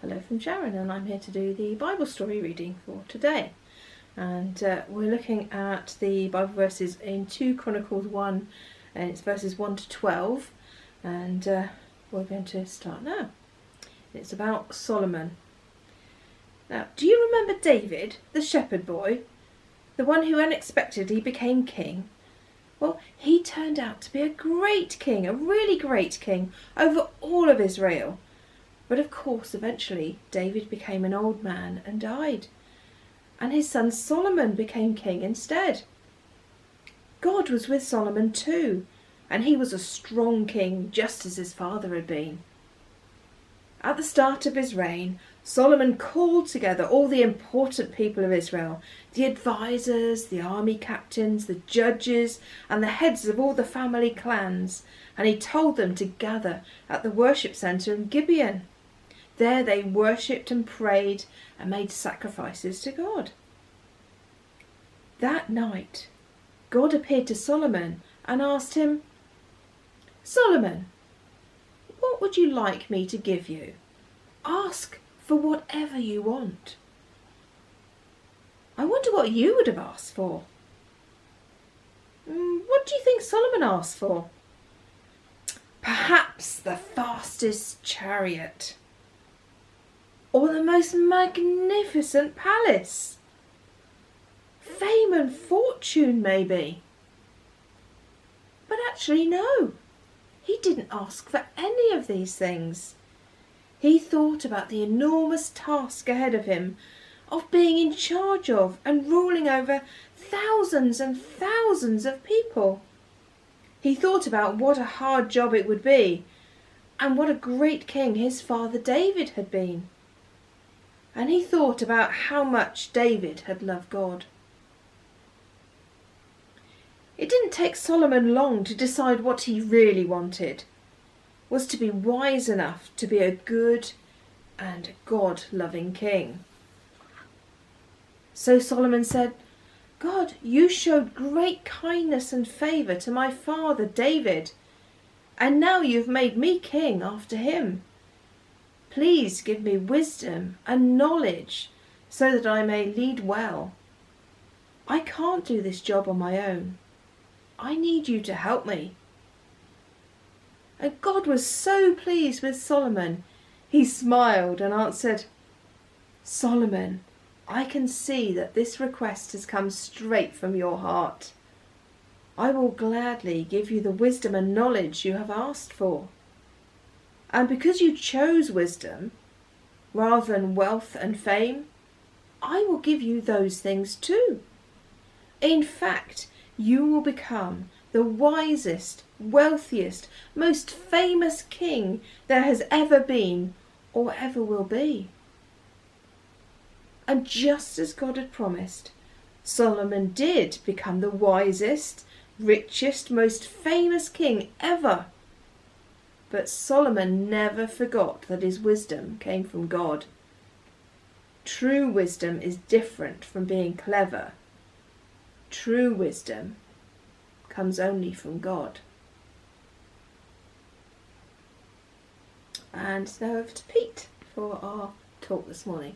Hello from Sharon, and I'm here to do the Bible story reading for today. And we're looking at the Bible verses in 2 Chronicles 1, and it's verses 1 to 12. And we're going to start now. It's about Solomon. Now, do you remember David, the shepherd boy? The one who unexpectedly became king? Well, he turned out to be a great king, a really great king, over all of Israel. But of course, eventually, David became an old man and died. And his son Solomon became king instead. God was with Solomon too, and he was a strong king, just as his father had been. At the start of his reign, Solomon called together all the important people of Israel, the advisors, the army captains, the judges, and the heads of all the family clans, and he told them to gather at the worship centre in Gibeon. There they worshipped and prayed and made sacrifices to God. That night, God appeared to Solomon and asked him, "Solomon, what would you like me to give you? Ask for whatever you want." I wonder what you would have asked for. What do you think Solomon asked for? Perhaps the fastest chariot. Or the most magnificent palace. Fame and fortune, maybe. But actually, no. He didn't ask for any of these things. He thought about the enormous task ahead of him of being in charge of and ruling over thousands and thousands of people. He thought about what a hard job it would be and what a great king his father David had been. And he thought about how much David had loved God. It didn't take Solomon long to decide what he really wanted, was to be wise enough to be a good and God-loving king. So Solomon said, "God, you showed great kindness and favour to my father David, and now you've made me king after him. Please give me wisdom and knowledge so that I may lead well. I can't do this job on my own. I need you to help me." And God was so pleased with Solomon, he smiled and answered, "Solomon, I can see that this request has come straight from your heart. I will gladly give you the wisdom and knowledge you have asked for. And because you chose wisdom rather than wealth and fame, I will give you those things too. In fact, you will become the wisest, wealthiest, most famous king there has ever been or ever will be." And just as God had promised, Solomon did become the wisest, richest, most famous king ever. But Solomon never forgot that his wisdom came from God. True wisdom is different from being clever. True wisdom comes only from God. And now over to Pete for our talk this morning.